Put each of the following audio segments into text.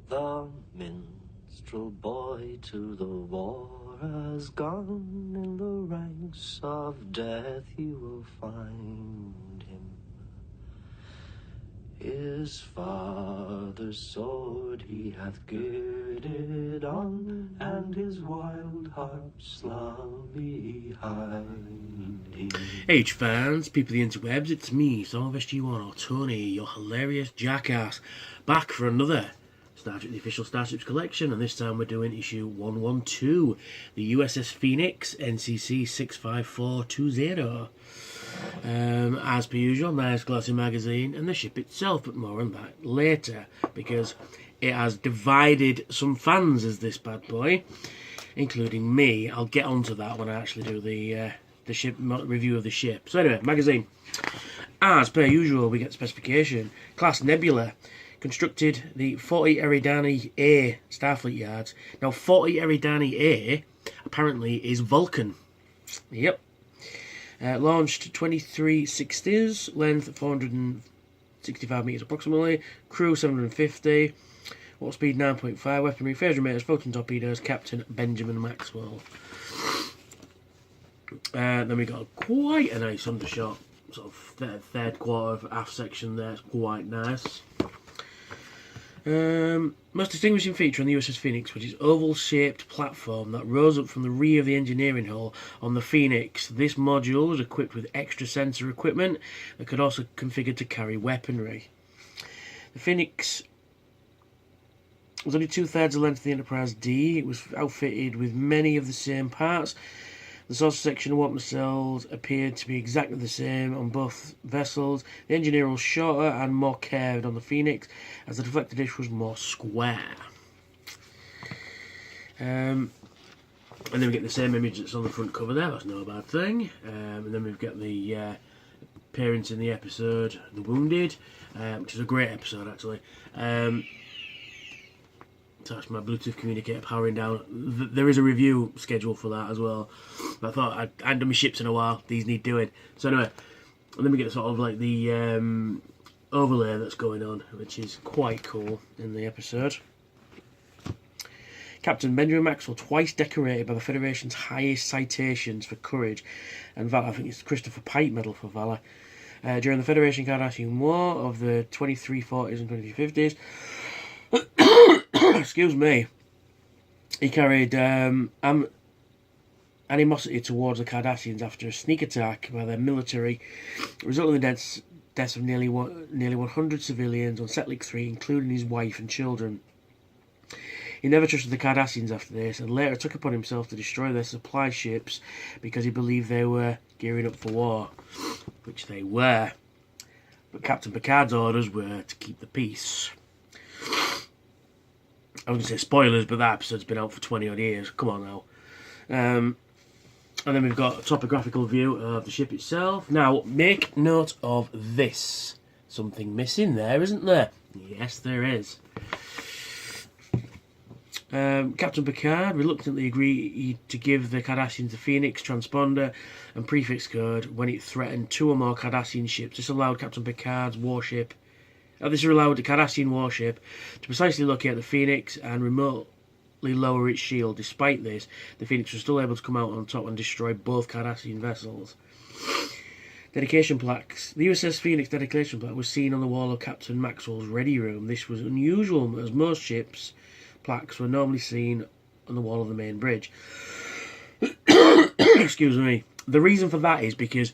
The minstrel boy to the war has gone. In the ranks of death you will find him. His father's sword he hath girded on, and his wild harp's love behind him. Hey fans, people of the interwebs, it's me, StarShips, or Tony, your hilarious jackass, back for another Star Trek, the official Starships collection, and this time we're doing issue 112, the USS Phoenix, NCC-65420. As per usual, nice glossy magazine, and the ship itself, but more on that later, because it has divided some fans as this bad boy, including me. I'll get onto that when I actually do the ship review of the ship. So anyway, magazine. As per usual, we get specification. Class Nebular. Constructed the 40 Eridani A Starfleet yards. Now, 40 Eridani A apparently is Vulcan. Yep. Launched 23 60s, length 465 metres approximately, crew 750, water speed 9.5, weaponry, phase remainers, photon torpedoes, Captain Benjamin Maxwell. Then we got quite a nice undershot, sort of third quarter of aft section there, it's quite nice. Most distinguishing feature on the USS Phoenix was its oval-shaped platform that rose up from the rear of the engineering hull on the Phoenix. This module was equipped with extra sensor equipment that could also configure to carry weaponry. The Phoenix was only 2/3 the length of the Enterprise D. It was outfitted with many of the same parts. The saucer section and water nacelles appeared to be exactly the same on both vessels. The engineer was shorter and more curved on the Phoenix, as the deflector dish was more square. And then we get the same image that's on the front cover there, that's no bad thing. And then we've got the appearance in the episode The Wounded, which is a great episode actually. That's my Bluetooth communicator powering down. There is a review scheduled for that as well. But I thought I hadn't done my ships in a while. These need doing. So anyway, and then we get sort of like the overlay that's going on, which is quite cool in the episode. Captain Benjamin Maxwell, twice decorated by the Federation's highest citations for courage and valor. I think it's the Christopher Pike Medal for valor. During the Federation Cardassian War of the 2340s and 2350s. Excuse me. He carried animosity towards the Cardassians after a sneak attack by their military, resulting in the deaths of nearly 100 civilians on Setlik 3, including his wife and children. He never trusted the Cardassians after this, and later took upon himself to destroy their supply ships because he believed they were gearing up for war, which they were. But Captain Picard's orders were to keep the peace. I was going to say spoilers, but that episode's been out for 20 odd years. Come on now. And then we've got a topographical view of the ship itself. Now, make note of this. Something missing there, isn't there? Yes, there is. Captain Picard reluctantly agreed to give the Cardassians the Phoenix transponder and prefix code when it threatened 2 or more Cardassian ships. This allowed Captain Picard's warship This allowed the Cardassian warship to precisely locate the Phoenix and remotely lower its shield. Despite this, the Phoenix was still able to come out on top and destroy both Cardassian vessels. Dedication plaques. The USS Phoenix dedication plaque was seen on the wall of Captain Maxwell's ready room. This was unusual, as most ships' plaques were normally seen on the wall of the main bridge. Excuse me. The reason for that is because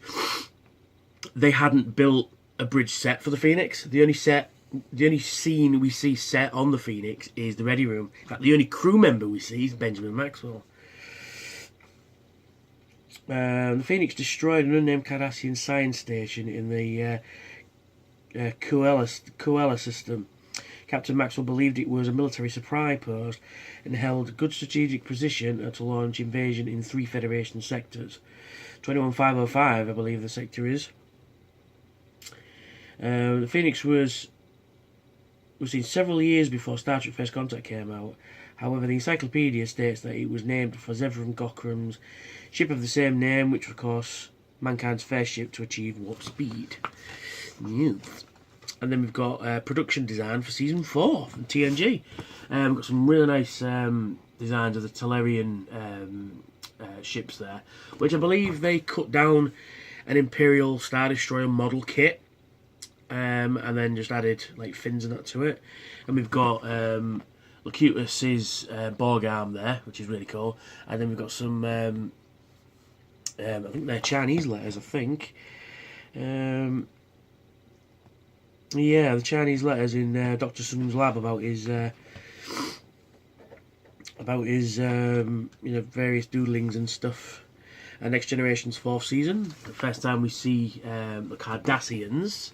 they hadn't built a bridge set for the Phoenix. The only scene we see set on the Phoenix is the ready room. In fact, the only crew member we see is Benjamin Maxwell. The Phoenix destroyed an unnamed Cardassian science station in the Koala system. Captain Maxwell believed it was a military supply post and held a good strategic position to launch invasion in 3 Federation sectors. 21505, I believe the sector is. The Phoenix was seen several years before Star Trek First Contact came out. However, the encyclopedia states that it was named for Zevran Gokram's ship of the same name, which was, of course, mankind's first ship to achieve warp speed. Yes. And then we've got production design for season 4 from TNG. We've got some really nice designs of the Tellurian ships there, which I believe they cut down an Imperial Star Destroyer model kit, and then just added like fins and that to it. And we've got Locutus's Borg arm there, which is really cool. And then we've got some, I think they're Chinese letters, I think. Yeah, the Chinese letters in Dr. Sun's lab about his various doodlings and stuff. Next Generation's 4th season, the first time we see the Cardassians.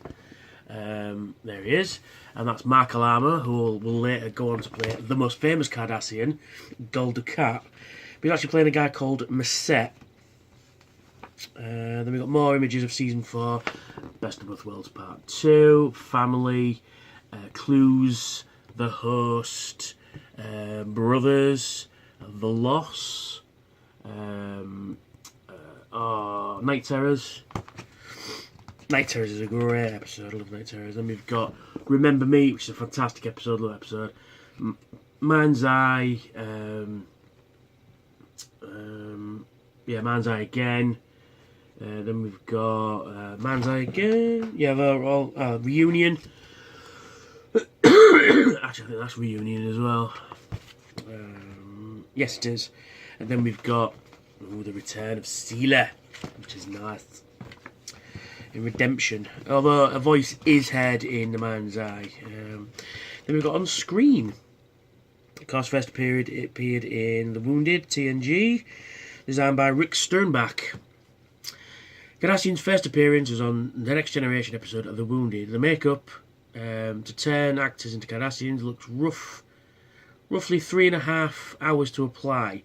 There he is, and that's Mark Alama, who will later go on to play the most famous Cardassian, Gul Dukat. But he's actually playing a guy called Masset. Then we've got more images of season 4, Best of Both Worlds Part 2, Family, Clues, The Host, Brothers, The Loss, Night Terrors. Night Terrors is a great episode. I love Night Terrors. Then we've got Remember Me, which is a fantastic episode. Love episode. Mind's Eye. Mind's Eye again. Then we've got Mind's Eye again. Yeah, they're all Reunion. Actually, I think that's Reunion as well. Yes, it is. And then we've got the return of Seela, which is nice. In Redemption, although a voice is heard in The Mind's Eye. Then we've got On Screen. Of course, first appeared in The Wounded, TNG, designed by Rick Sternbach. Cardassian's first appearance was on the Next Generation episode of The Wounded. The makeup to turn actors into Cardassians looks roughly 3.5 hours to apply.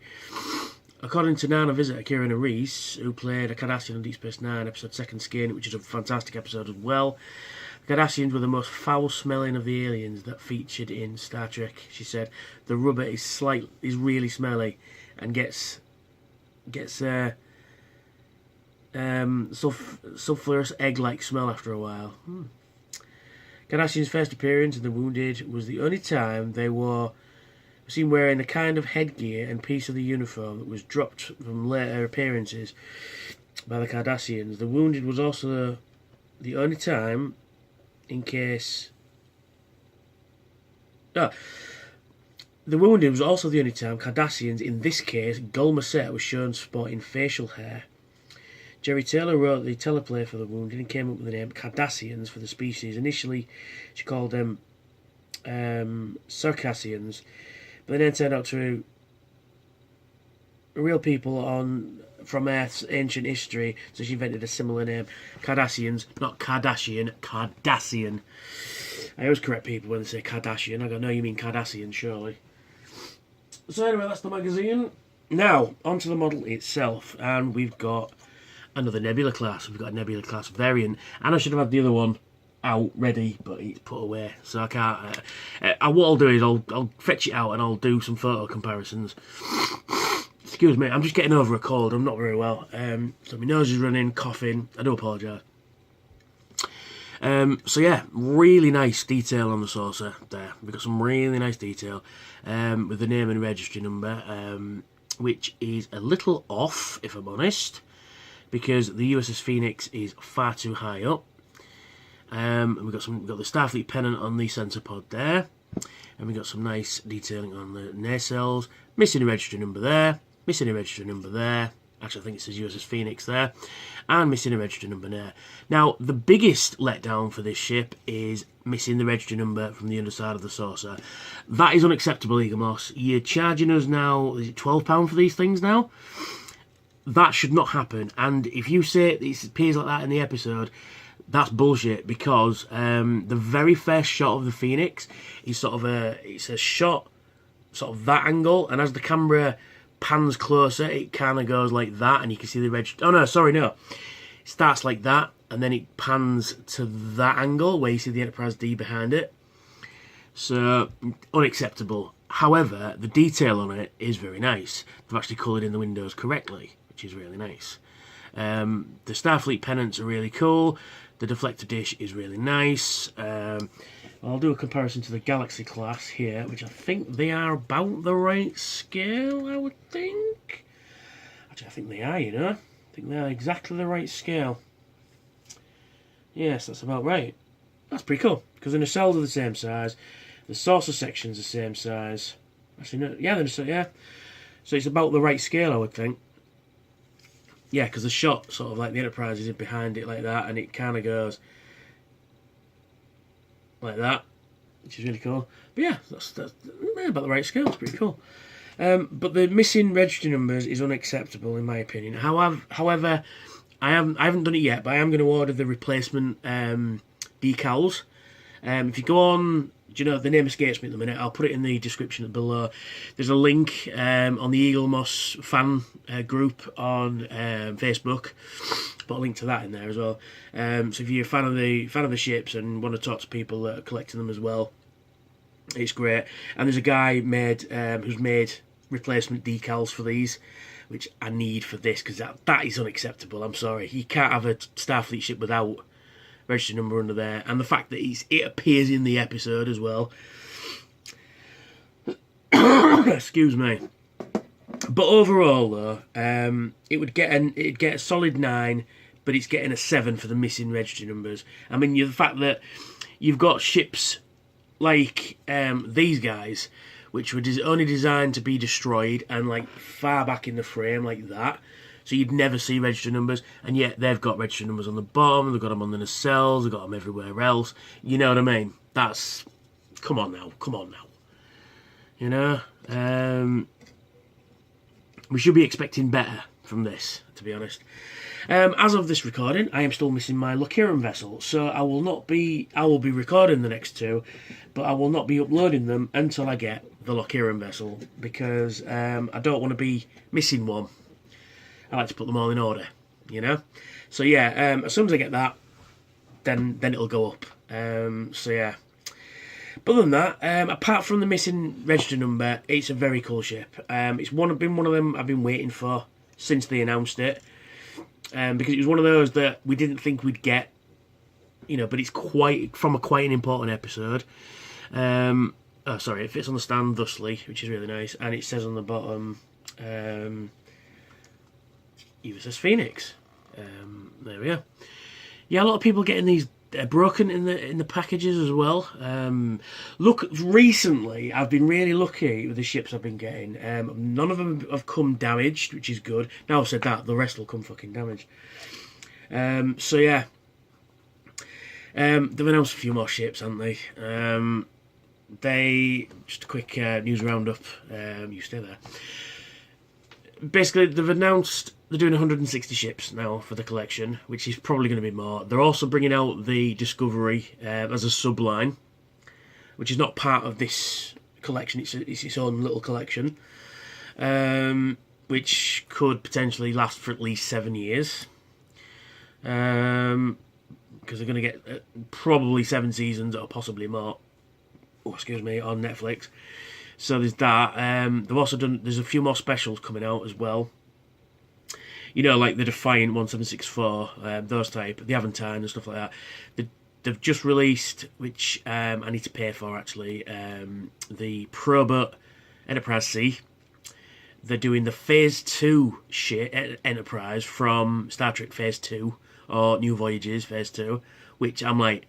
According to Nana visitor Kieran Reese, who played a Cardassian on Deep Space Nine episode Second Skin, which is a fantastic episode as well, the Cardassians were the most foul-smelling of the aliens that featured in Star Trek. She said the rubber is really smelly and gets sulphurous egg-like smell after a while. Cardassian's first appearance in The Wounded was the only time they were seen wearing the kind of headgear and piece of the uniform that was dropped from later appearances by the Cardassians. The Wounded was also the only time The Wounded was also the only time Cardassians, in this case Gul Macet, was shown sporting facial hair. Jerry Taylor wrote the teleplay for The Wounded and came up with the name Cardassians for the species. Initially, she called them Circassians, but then turned out to real people from Earth's ancient history, so she invented a similar name, Cardassians, not Kardashian, Cardassian. I always correct people when they say Kardashian. I go, no, you mean Cardassian, surely. So anyway, that's the magazine. Now, onto the model itself, and we've got another Nebular Class. We've got a Nebular Class variant, and I should have had the other one out ready, but it's put away, so I can't. What I'll do is I'll fetch it out and I'll do some photo comparisons. Excuse me, I'm just getting over a cold. I'm not very well, so my nose is running, coughing. I do apologise. So yeah, really nice detail on the saucer there. We've got some really nice detail with the name and registry number, which is a little off, if I'm honest, because the USS Phoenix is far too high up. And we've got the Starfleet pennant on the centre pod there, and we've got some nice detailing on the nacelles. Missing a registry number there, missing a registry number there. Actually, I think it says USS Phoenix there, and missing a registry number there. Now, the biggest letdown for this ship is missing the registry number from the underside of the saucer. That is unacceptable, Eagle Moss. You're charging us now, is it £12 for these things now? That should not happen. And if you say it appears like that in the episode, that's bullshit, because the very first shot of the Phoenix is it's a shot sort of that angle, and as the camera pans closer, it kind of goes like that, and you can see the red. Oh no, sorry, no. It starts like that, and then it pans to that angle where you see the Enterprise D behind it. So unacceptable. However, the detail on it is very nice. They've actually coloured in the windows correctly, which is really nice. The Starfleet pennants are really cool. The deflector dish is really nice. I'll do a comparison to the Galaxy class here, which I think they are about the right scale, I would think. Actually, I think they are, you know. I think they are exactly the right scale. Yes, that's about right. That's pretty cool, because the nacelles are the same size. The saucer section's the same size. Actually, no, yeah, yeah. So it's about the right scale, I would think. Yeah, because the shot, sort of like the Enterprise is in behind it like that, and it kind of goes like that, which is really cool. But yeah, that's about the right scale. It's pretty cool. But the missing registry numbers is unacceptable in my opinion. However, I haven't done it yet, but I am going to order the replacement decals. If you go on, do you know, the name escapes me at the minute, I'll put it in the description below. There's a link on the Eagle Moss fan group on Facebook. Put a link to that in there as well. So if you're a fan of the ships and want to talk to people that are collecting them as well, it's great. And there's a guy who's made replacement decals for these, which I need for this, because that is unacceptable. I'm sorry, you can't have a Starfleet ship without register number under there, and the fact that it appears in the episode as well. Excuse me. But overall, though, it'd get a solid 9, but it's getting a 7 for the missing registry numbers. I mean, the fact that you've got ships like these guys, which were only designed to be destroyed and like far back in the frame like that, so you'd never see register numbers, and yet they've got register numbers on the bottom, they've got them on the nacelles, they've got them everywhere else. You know what I mean? Come on now. You know? We should be expecting better from this, to be honest. As of this recording, I am still missing my Lokiran vessel, so I will be recording the next 2, but I will not be uploading them until I get the Lokiran vessel, because I don't want to be missing one. I like to put them all in order, you know? So yeah, as soon as I get that, then it'll go up. So yeah. But other than that, apart from the missing register number, it's a very cool ship. It's been one of them I've been waiting for since they announced it. Because it was one of those that we didn't think we'd get, you know, but it's quite an important episode. It fits on the stand thusly, which is really nice, and it says on the bottom, U.S.S. Phoenix. There we are. Yeah, a lot of people getting these broken in the packages as well. Look, recently I've been really lucky with the ships I've been getting. None of them have come damaged, which is good. Now I've said that, the rest will come fucking damaged. So yeah, they've announced a few more ships, haven't they? Just a quick news roundup. You stay there. Basically, they've announced they're doing 160 ships now for the collection, which is probably going to be more. They're also bringing out the Discovery as a subline, which is not part of this collection. It's its own little collection, which could potentially last for at least 7 years. Because they're going to get probably 7 seasons or possibly more. On Netflix. So there's that. They've also there's a few more specials coming out as well. You know, like the Defiant 1764, those type, the Aventine and stuff like that. They've just released, which I need to pay for actually, the Probot Enterprise C. They're doing the Phase 2 shit, Enterprise, from Star Trek Phase 2, or New Voyages Phase 2, which I'm like,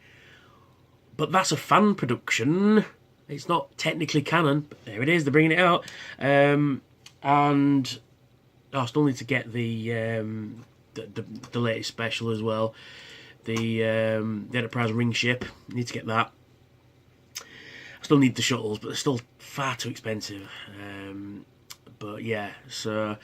but that's a fan production. It's not technically canon, but there it is. They're bringing it out, and I still need to get the latest special as well. The Enterprise ring ship. I need to get that. I still need the shuttles, but they're still far too expensive. But yeah, so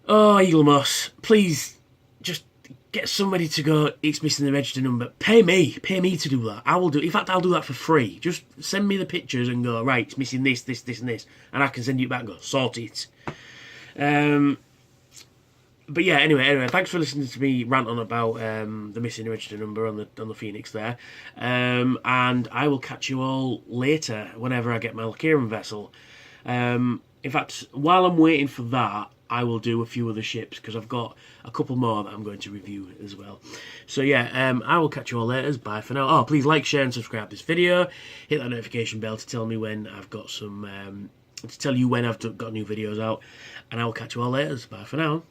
Eagle Moss, please just get somebody to go, it's missing the register number. Pay me to do that. I will do it. In fact, I'll do that for free. Just send me the pictures and go, right, it's missing this, and this, and I can send you back and go, sort it. But yeah, anyway, thanks for listening to me rant on about the missing register number on the Phoenix there. And I will catch you all later whenever I get my Lokiran vessel. In fact, while I'm waiting for that, I will do a few other ships, because I've got a couple more that I'm going to review as well. So yeah, I will catch you all later. Bye for now. Oh, please like, share and subscribe this video. Hit that notification bell to tell me when I've got some, to tell you when I've got new videos out. And I will catch you all later. Bye for now.